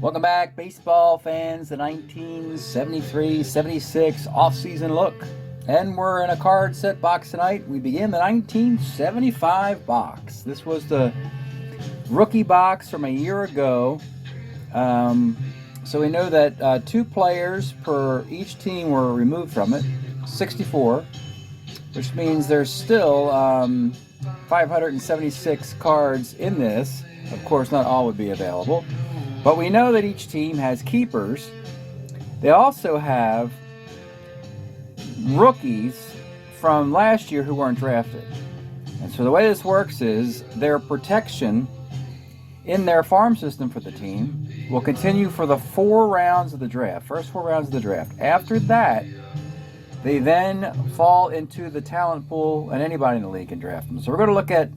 Welcome back, baseball fans, the 1973-76 off-season look. And we're in a card set box tonight. We begin the 1975 box. This was the rookie box from a year ago. So we know that 2 players per each team were removed from it, 64, which means there's still 576 cards in this. Of course, not all would be available. But we know that each team has keepers. They also have rookies from last year who weren't drafted. And so the way this works is their protection in their farm system for the team will continue for the 4 rounds of the draft, first 4 rounds of the draft. After that, they then fall into the talent pool, and anybody in the league can draft them. So we're going to look at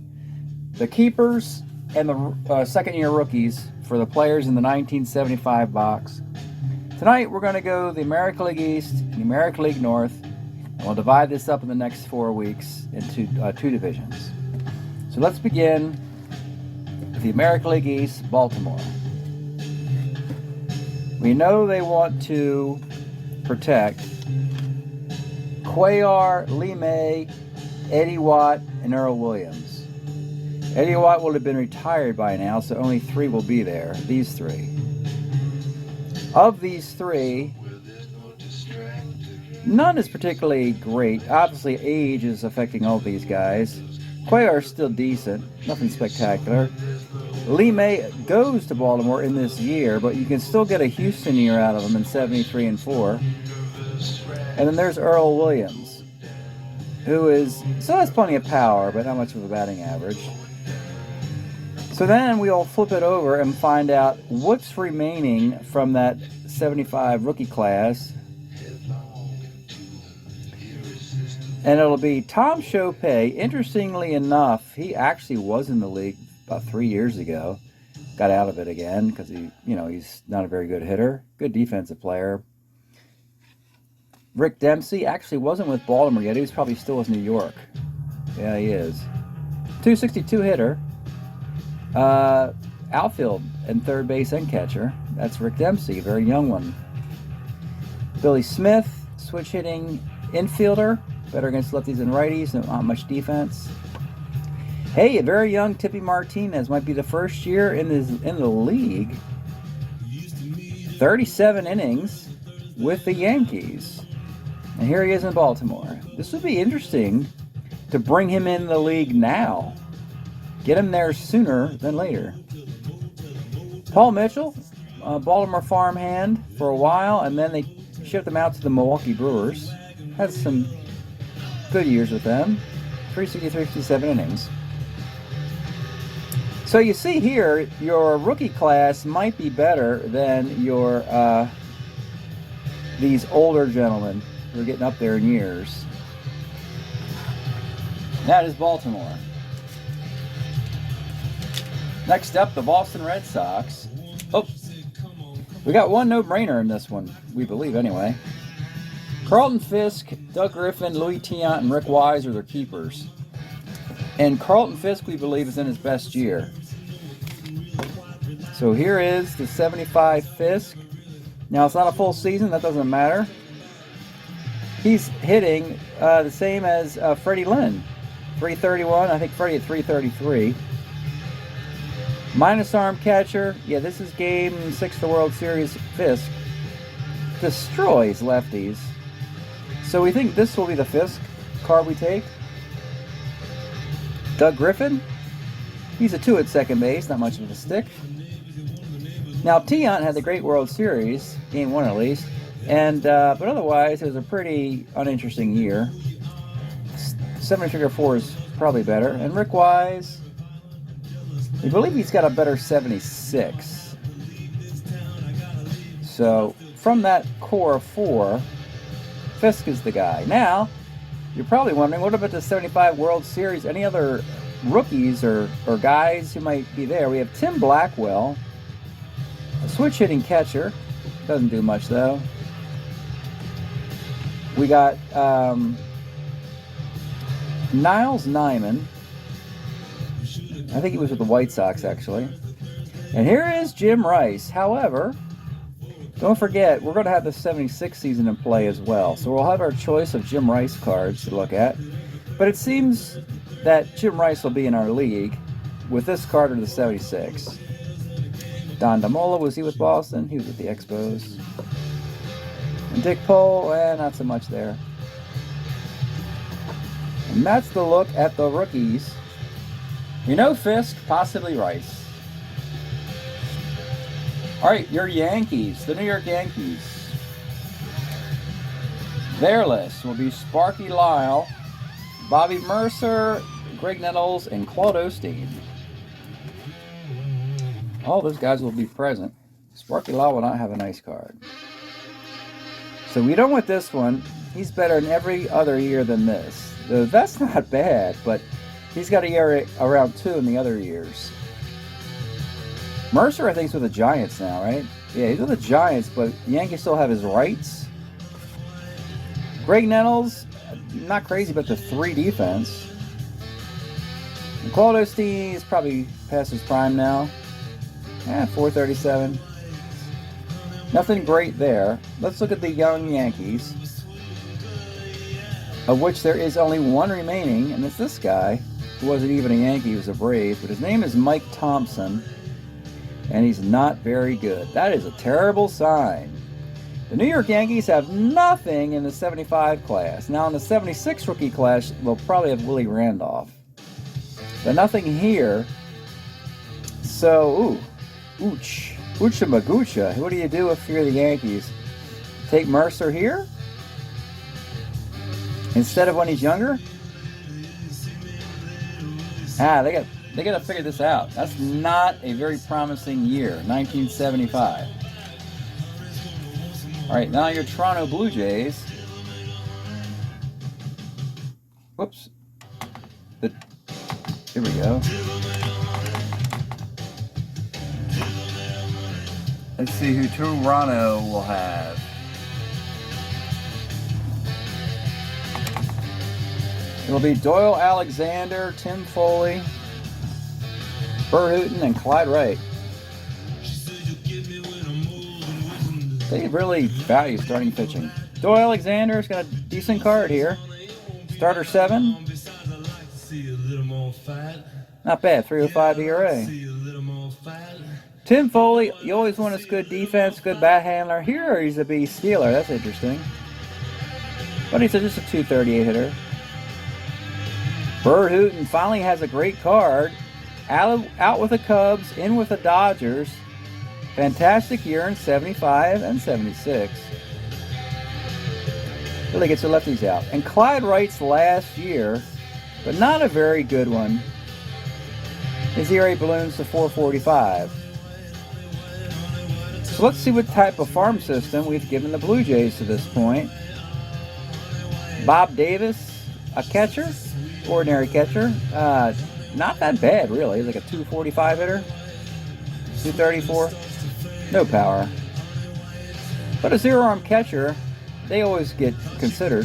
the keepers and the second-year rookies for the players in the 1975 box. Tonight we're going to go the American League East and the American League North, and we'll divide this up in the next 4 weeks into 2 divisions. So let's begin with the American League East, Baltimore. We know they want to protect Cuellar, Lee May, Eddie Watt, and Earl Williams. Eddie Watt will have been retired by now, so only 3 will be there. These 3. Of these 3, none is particularly great. Obviously, age is affecting all these guys. Cuellar is still decent, nothing spectacular. Lee May goes to Baltimore in this year, but you can still get a Houston year out of him in 73 and 4. And then there's Earl Williams, who still has plenty of power, but not much of a batting average. So then we'll flip it over and find out what's remaining from that 75 rookie class. And it'll be Tom Chopay. Interestingly enough, he actually was in the league about 3 years ago. Got out of it again because he's not a very good hitter. Good defensive player. Rick Dempsey actually wasn't with Baltimore yet. He was probably still with New York. Yeah, he is. 262 hitter. Outfield and third base and catcher. That's Rick Dempsey, a very young one. Billy Smith, switch hitting infielder, better against lefties and righties, not much defense. Hey, a very young Tippy Martinez, might be the first year in the league. 37 innings with the Yankees. And here he is in Baltimore. This would be interesting to bring him in the league now. Get him there sooner than later. Paul Mitchell, Baltimore farmhand for a while, and then they shipped him out to the Milwaukee Brewers. Had some good years with them. 367 innings. So you see here, your rookie class might be better than your these older gentlemen who are getting up there in years. That is Baltimore. Next up, the Boston Red Sox. Oh, we got one no-brainer in this one, we believe anyway. Carlton Fisk, Doug Griffin, Louis Tiant, and Rick Wise are their keepers. And Carlton Fisk, we believe, is in his best year. So here is the 75 Fisk. Now, it's not a full season. That doesn't matter. He's hitting the same as Freddie Lynn. 331. I think Freddie at 333. Minus arm catcher. Yeah, this is game 6 of the World Series. Fisk destroys lefties. So we think this will be the Fisk card we take. Doug Griffin. He's a 2 at second base. Not much of a stick. Now, Tiant had the great World Series, game 1 at least, and but otherwise it was a pretty uninteresting year. 7-figure 4 is probably better. And Rick Wise, we believe he's got a better 76. So from that core of 4, Fisk is the guy. Now, you're probably wondering, what about the 75 World Series? Any other rookies or guys who might be there? We have Tim Blackwell, a switch-hitting catcher. Doesn't do much, though. We got Niles Nyman. I think he was with the White Sox, actually. And here is Jim Rice. However, don't forget, we're going to have the 76 season in play as well. So we'll have our choice of Jim Rice cards to look at. But it seems that Jim Rice will be in our league with this card or the 76. Don DeMola, was he with Boston? He was with the Expos. And Dick Pohl, not so much there. And that's the look at the rookies. We know Fisk, possibly Rice. All right, your Yankees, the New York Yankees. Their list will be Sparky Lyle, Bobby Mercer, Greg Nettles, and Claude Osteen. All those guys will be present. Sparky Lyle will not have a nice card. So we don't want this one. He's better in every other year than this. That's not bad, but he's got a ERA around 2 in the other years. Mercer, I think, is with the Giants now, right? Yeah, he's with the Giants, but the Yankees still have his rights. Greg Nettles, not crazy about the 3 defense. And Claude Osteen is probably past his prime now. 437. Nothing great there. Let's look at the young Yankees, of which there is only one remaining, and it's this guy, who wasn't even a Yankee, he was a Brave, but his name is Mike Thompson. And he's not very good. That is a terrible sign. The New York Yankees have nothing in the 75 class. Now in the 76 rookie class, they'll probably have Willie Randolph. But nothing here. So, Ucha Magucha. What do you do if you're the Yankees? Take Mercer here? Instead of when he's younger? They got to figure this out. That's not a very promising year, 1975. All right, now your Toronto Blue Jays. Whoops. Here we go. Let's see who Toronto will have. It'll be Doyle Alexander, Tim Foley, Burr Hooton, and Clyde Wright. They really value starting pitching. Doyle Alexander's got a decent card here. Starter 7. Not bad, 3.05 ERA. Tim Foley, you always want his good defense, good bat handler. Here he's a B stealer, that's interesting. But he's just a 238 hitter. Burr Hooton finally has a great card. Out with the Cubs, in with the Dodgers. Fantastic year in 75 and 76. Really gets the lefties out. And Clyde Wright's last year, but not a very good one. His ERA balloons to 4.45. So let's see what type of farm system we've given the Blue Jays to this point. Bob Davis, a catcher, ordinary catcher. Not that bad, really. He's like a 245 hitter, 234. No power. But a zero-arm catcher, they always get considered.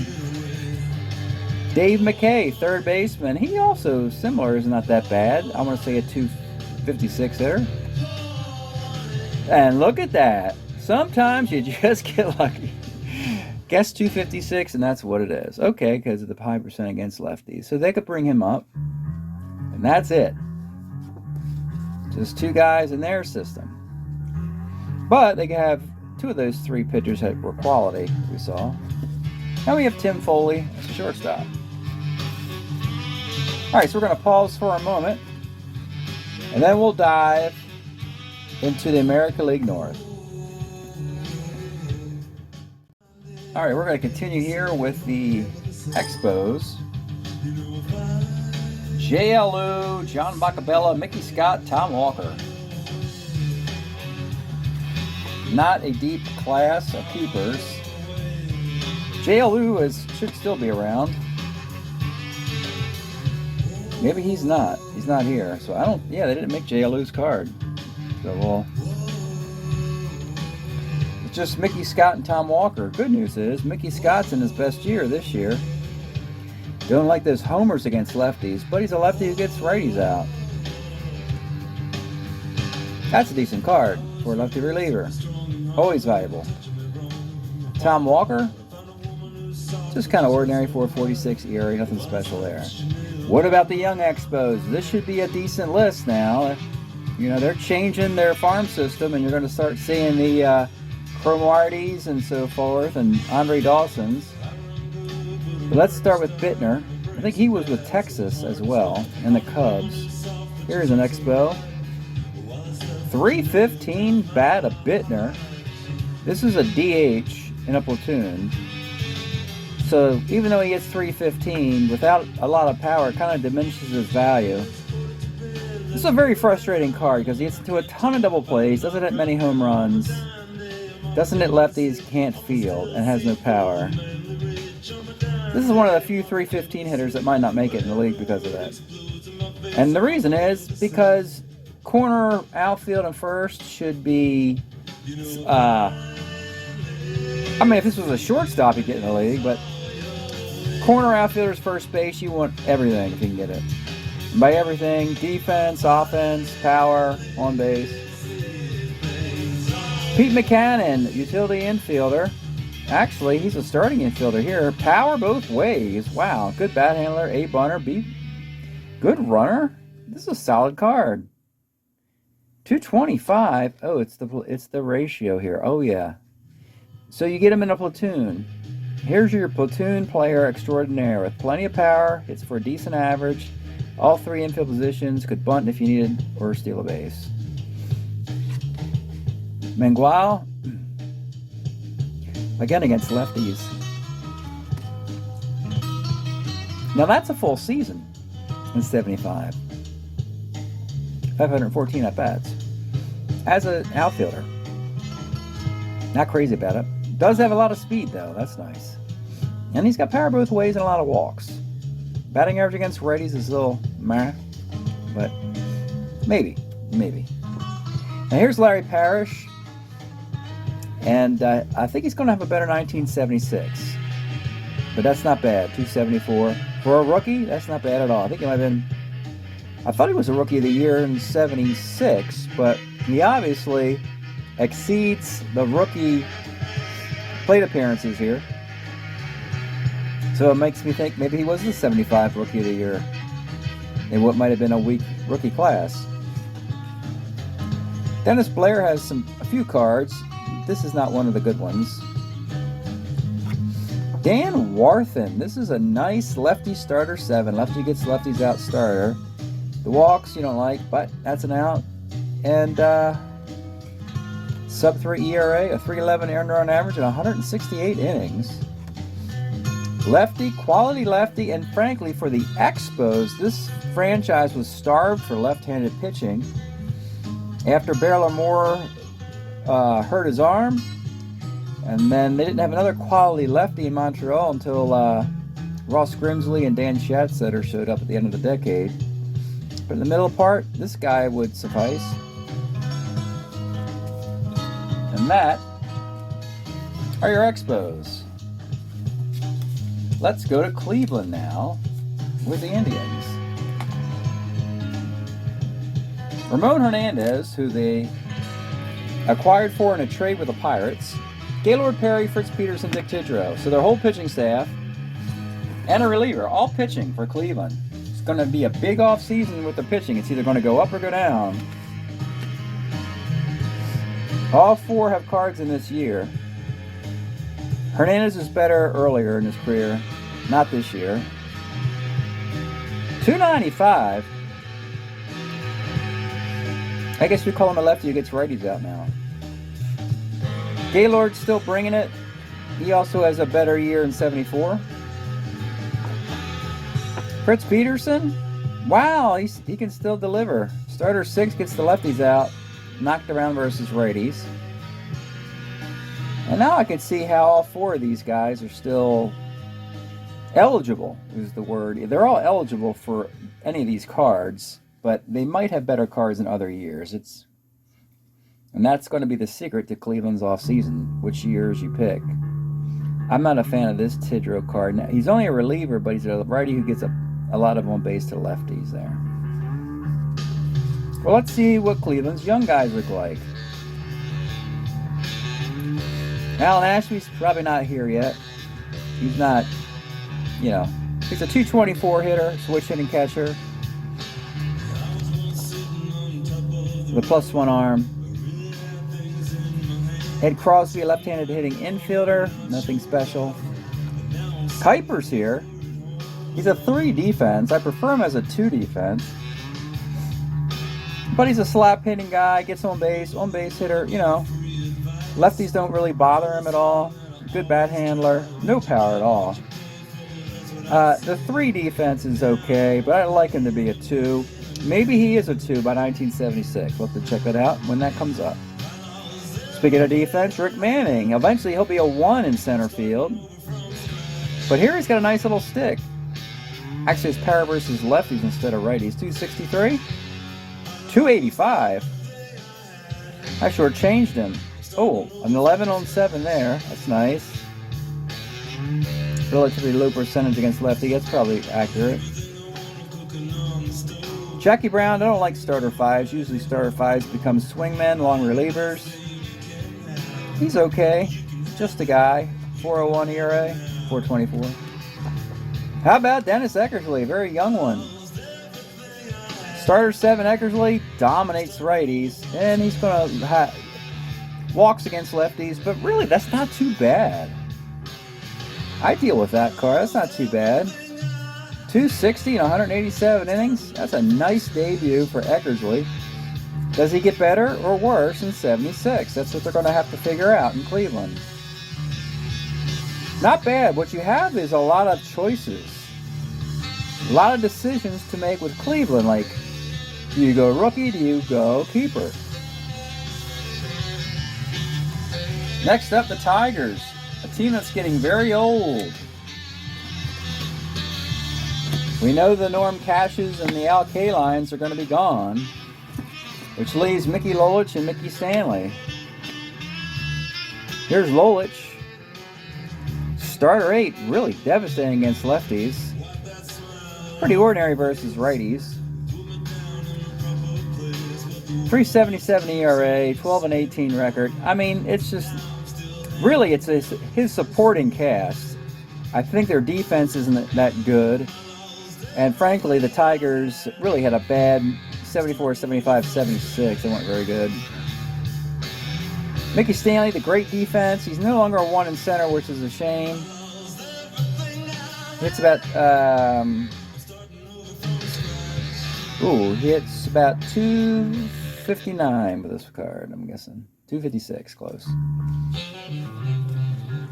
Dave McKay, third baseman. He also, similar, is not that bad. I want to say a 256 hitter. And look at that. Sometimes you just get lucky. Guess 256, and that's what it is. Okay, because of the high percent against lefties. So they could bring him up. And that's it. Just 2 guys in their system. But they could have 2 of those 3 pitchers that were quality, we saw. Now we have Tim Foley as a shortstop. All right, so we're going to pause for a moment. And then we'll dive into the American League North. All right, we're going to continue here with the Expos. JLU, John Bacabella, Mickey Scott, Tom Walker. Not a deep class of keepers. JLU should still be around. Maybe he's not. He's not here. So I don't, they didn't make JLU's card. So we'll, it's just Mickey Scott and Tom Walker. Good news is Mickey Scott's in his best year this year. Don't like those homers against lefties, but he's a lefty who gets righties out. That's a decent card for a lefty reliever. Always valuable. Tom Walker, just kind of ordinary, 4.46 ERA, nothing special there. What about the young Expos? This should be a decent list now. You know, they're changing their farm system, and you're going to start seeing the Cromarties and so forth, and Andre Dawson's. But let's start with Bittner. I think he was with Texas as well, and the Cubs. Here's an Expo. 315 bat of Bittner. This is a DH in a platoon. So even though he gets 315, without a lot of power, it kind of diminishes his value. This is a very frustrating card because he gets into a ton of double plays, doesn't hit many home runs, doesn't hit lefties, can't field, and has no power. This is one of the few 315 hitters that might not make it in the league because of that. And the reason is because corner, outfield, and first should be... I mean, if this was a shortstop, he'd get in the league, but corner, outfielders, first base, you want everything if you can get it. And by everything, defense, offense, power, on base. Pete Mackanin, utility infielder. Actually, he's a starting infielder here. Power both ways. Wow, good bat handler, 8-bunter, good runner. This is a solid card. 225. Oh, it's the ratio here. Oh yeah. So you get him in a platoon. Here's your platoon player extraordinaire with plenty of power. Hits for a decent average. All three infield positions. Could bunt if you needed or steal a base. Mangual. Again against lefties. Now that's a full season in 75. 514 at-bats. As an outfielder. Not crazy about it. Does have a lot of speed, though. That's nice. And he's got power both ways and a lot of walks. Batting average against righties is a little meh, but maybe. Now here's Larry Parrish. And I think he's going to have a better 1976. But that's not bad. 274. For a rookie, that's not bad at all. I think he might have been... I thought he was a Rookie of the Year in 76, but he obviously exceeds the rookie plate appearances here. So it makes me think maybe he was the 75 Rookie of the Year in what might have been a weak rookie class. Dennis Blair has a few cards. This is not one of the good ones. Dan Warthen. This is a nice lefty starter 7. Lefty gets lefties out starter. The walks you don't like, but that's an out. And sub 3 ERA, a 3.11 earned run average, and 168 innings. Lefty, quality lefty, and frankly, for the Expos, this franchise was starved for left-handed pitching. After Beryl Moore hurt his arm, and then they didn't have another quality lefty in Montreal until Ross Grimsley and Dan Schatzeder showed up at the end of the decade. But in the middle part, this guy would suffice. And that are your Expos. Let's go to Cleveland now with the Indians. Ramon Hernandez, who they acquired for in a trade with the Pirates. Gaylord Perry, Fritz Peterson, Dick Tidrow. So their whole pitching staff and a reliever, all pitching for Cleveland. It's going to be a big off season with the pitching. It's either going to go up or go down. All four have cards in this year. Hernandez is better earlier in his career, not this year. 295. I guess we call him a lefty who gets righties out now. Gaylord's still bringing it. He also has a better year in 74. Fritz Peterson, wow, he can still deliver. Starter 6 gets the lefties out, knocked around versus righties. And now I can see how all four of these guys are still eligible, is the word. They're all eligible for any of these cards, but they might have better cards in other years. And that's going to be the secret to Cleveland's offseason, which years you pick. I'm not a fan of this Tidrow card. Now, he's only a reliever, but he's a righty who gets a lot of on base to lefties there. Well, let's see what Cleveland's young guys look like. Alan Ashby's probably not here yet. He's not, you know, he's a 224 hitter, switch hitting catcher. With a +1 arm. Ed Crosby, a left-handed hitting infielder. Nothing special. Kuiper's here. He's a 3 defense. I prefer him as a 2 defense. But he's a slap hitting guy, gets on base hitter, you know. Lefties don't really bother him at all. Good bat handler, no power at all. The 3 defense is okay, but I'd like him to be a 2. Maybe he is a 2 by 1976. We'll have to check that out when that comes up. Speaking of defense, Rick Manning. Eventually he'll be a 1 in center field. But here he's got a nice little stick. Actually, his power versus lefties instead of righties. 263. 285. I shortchanged him. Oh, an 11 on 7 there. That's nice. Relatively low percentage against lefty. That's probably accurate. Jackie Brown, I don't like starter 5s. Usually starter 5s become swingmen, long relievers. He's okay. Just a guy. 401 ERA. 424. How about Dennis Eckersley? Very young one. Starter 7 Eckersley dominates righties, and he's going to walks against lefties, but really that's not too bad. I deal with that card. That's not too bad. 260 in 187 innings. That's a nice debut for Eckersley. Does he get better or worse in 76? That's what they're going to have to figure out in Cleveland. Not bad. What you have is a lot of choices. A lot of decisions to make with Cleveland, like, do you go rookie? Do you go keeper? Next up, the Tigers, a team that's getting very old. We know the Norm Cashes and the Al Kalines are going to be gone, which leaves Mickey Lolich and Mickey Stanley. Here's Lolich. Starter 8, really devastating against lefties. Pretty ordinary versus righties. 377 ERA, 12 and 18 record. I mean, it's just, really, it's his supporting cast. I think their defense isn't that good. And frankly, the Tigers really had a bad 74, 75, 76. They weren't very good. Mickey Stanley, the great defense. He's no longer a 1 in center, which is a shame. Hits about, he hits about 259 with this card, I'm guessing. 256, close.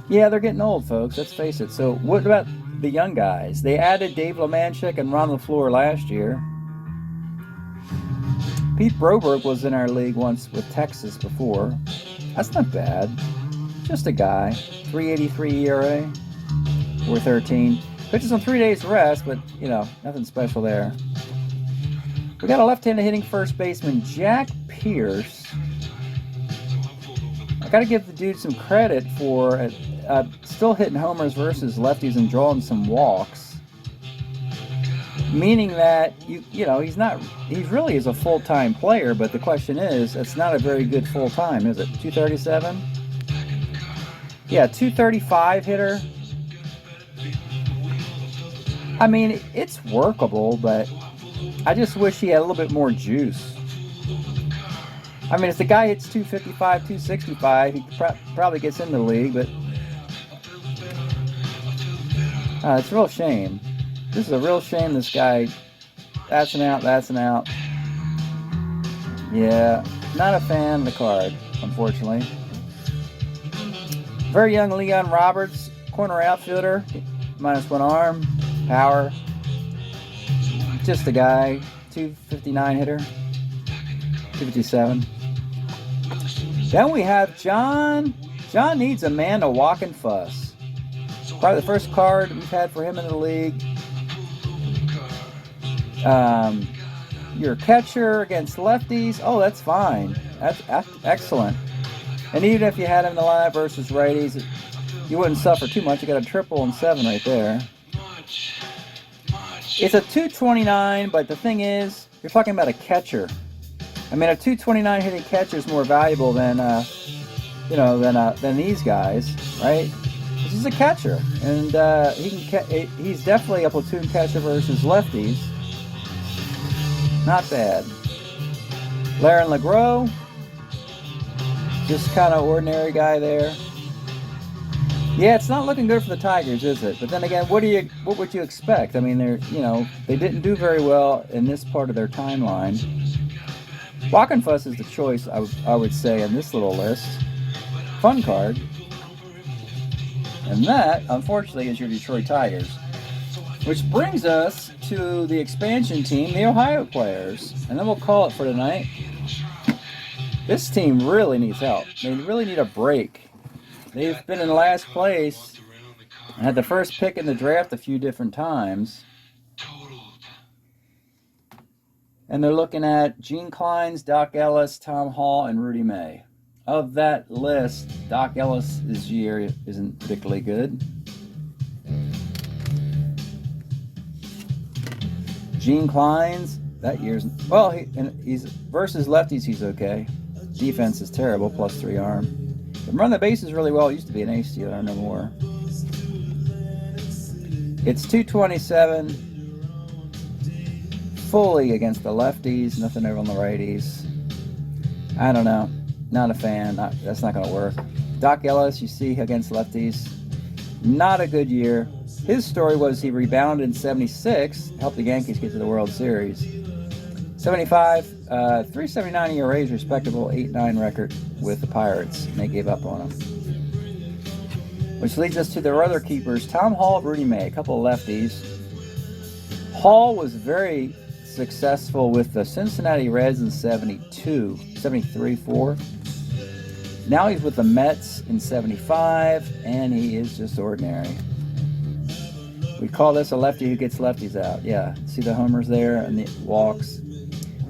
Yeah, they're getting old, folks. Let's face it. So what about the young guys? They added Dave Lemanchik and Ron LaFleur last year. Pete Broberg was in our league once with Texas before. That's not bad. Just a guy. 383 ERA. 413. Pitches on 3 days rest, but, you know, nothing special there. We got a left-handed hitting first baseman, Jack Pierce. I got to give the dude some credit for still hitting homers versus lefties and drawing some walks. Meaning that, you know, he really is a full-time player, but the question is, it's not a very good full-time, is it? 237? Yeah, 235 hitter. I mean, it's workable, but I just wish he had a little bit more juice. I mean, if the guy hits 255, 265, he probably gets in the league, but it's a real shame. This is a real shame, this guy. That's an out, that's an out. Yeah, not a fan of the card, unfortunately. Very young Leon Roberts, corner outfielder, -1 arm, power. Just a guy, 259 hitter, 257. Then we have John. John needs a man to walk and fuss. Probably the first card we've had for him in the league. You're a catcher against lefties. Oh, that's fine. That's excellent. And even if you had him in the lineup versus righties, you wouldn't suffer too much. You got a triple and 7 right there. It's a 229, but the thing is, you're talking about a catcher. I mean, a 229 hitting catcher is more valuable than than these guys, right? He's a catcher, and he's definitely a platoon catcher versus lefties. Not bad. Laren LeGros, just kind of ordinary guy there. Yeah, it's not looking good for the Tigers, is it? But then again, what would you expect? I mean, they didn't do very well in this part of their timeline. Wackenfuss is the choice, I would say, in this little list. Fun card. And that, unfortunately, is your Detroit Tigers. Which brings us to the expansion team, the Ohio players. And then we'll call it for tonight. This team really needs help. They really need a break. They've been in last place and had the first pick in the draft a few different times. And they're looking at Gene Clines, Doc Ellis, Tom Hall, and Rudy May. Of that list, Doc Ellis' year isn't particularly good. Gene Clines, that year's... Well, he's versus lefties, he's okay. Defense is terrible, +3 arm. But run the bases really well. It used to be an ace stealer, no more. It's 227. Fully against the lefties, nothing over on the righties. I don't know. Not a fan. That's not going to work. Doc Ellis, you see, against lefties. Not a good year. His story was he rebounded in 76, helped the Yankees get to the World Series. 75, 379 ERA is respectable, 8-9 record with the Pirates, and they gave up on him. Which leads us to their other keepers, Tom Hall, Rudy May, a couple of lefties. Hall was very successful with the Cincinnati Reds in 72, 73, 4. Now he's with the Mets in 75, and he is just ordinary. We call this a lefty who gets lefties out. Yeah, see the homers there and the walks.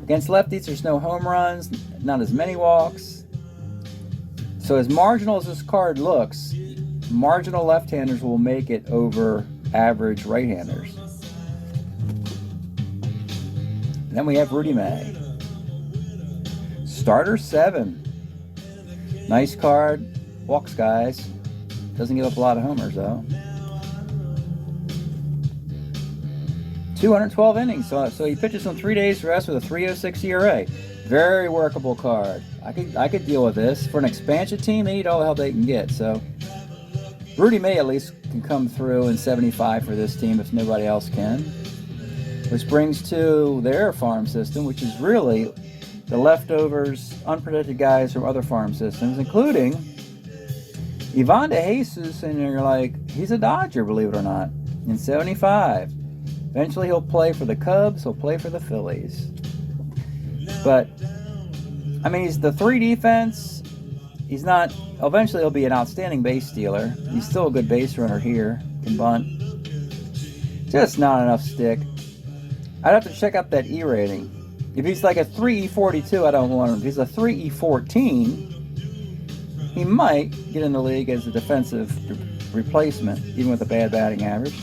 Against lefties, there's no home runs, not as many walks. So as marginal as this card looks, marginal left-handers will make it over average right-handers. And then we have Rudy May. Starter 7. Nice card. Walks guys. Doesn't give up a lot of homers, though. 212 innings. So he pitches on 3 days rest with a 3.06 ERA. Very workable card. I could deal with this. For an expansion team, they need all the help they can get. So Rudy May at least can come through in 75 for this team if nobody else can. Which brings to their farm system, which is really the leftovers, unprotected guys from other farm systems, including Ivan DeJesus, and you're like, he's a Dodger, believe it or not, in 75. Eventually he'll play for the Cubs, he'll play for the Phillies. But, I mean, he's the 3 defense. He's not, eventually he'll be an outstanding base stealer. He's still a good base runner here, can bunt. Just not enough stick. I'd have to check out that E rating. If he's like a 3E42, I don't want him. If he's a 3E14, he might get in the league as a defensive replacement, even with a bad batting average.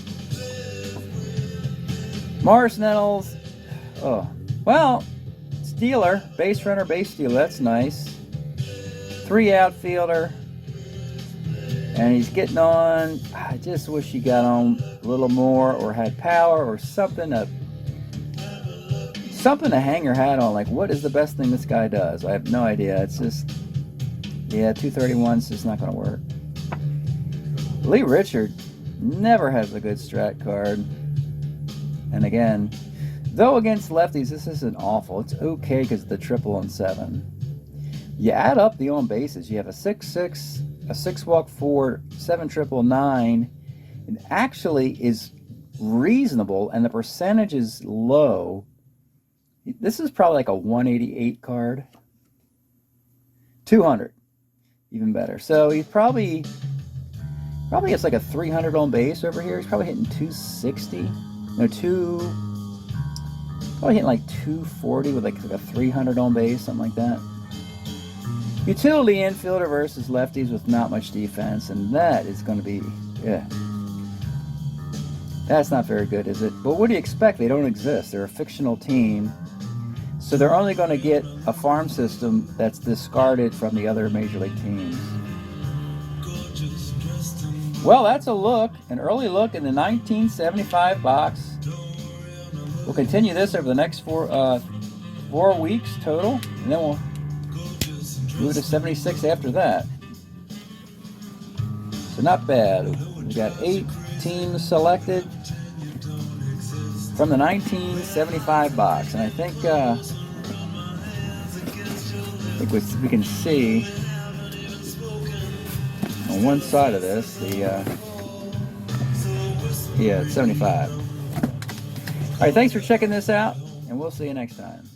Morris Nettles, well, stealer, base runner, base stealer, that's nice. 3 outfielder, and he's getting on. I just wish he got on a little more or had power or something to hang your hat on. Like, what is the best thing this guy does? I have no idea. It's just, yeah, 231 is just not going to work. Lee Richard never has a good strat card. And again, though against lefties, this isn't awful. It's okay because of the 777. You add up the on bases. You have a 6-6, a 6-walk 4, 7-9, and actually is reasonable, and the percentage is low. This is probably like a 188 card. 200, even better. So he's probably has like a 300 on base over here. He's probably hitting 260. Probably hitting like 240 with like a 300 on base, something like that. Utility infielder versus lefties with not much defense, and that is going to be, yeah. That's not very good, is it? But what do you expect? They don't exist. They're a fictional team. So they're only going to get a farm system that's discarded from the other major league teams. Well, that's a look, an early look in the 1975 box. We'll continue this over the next 4 weeks total, and then we'll move to 76 after that. So not bad. We've got 8 teams selected from the 1975 box, and I think we can see on one side of this it's 75. All right, thanks for checking this out, and we'll see you next time.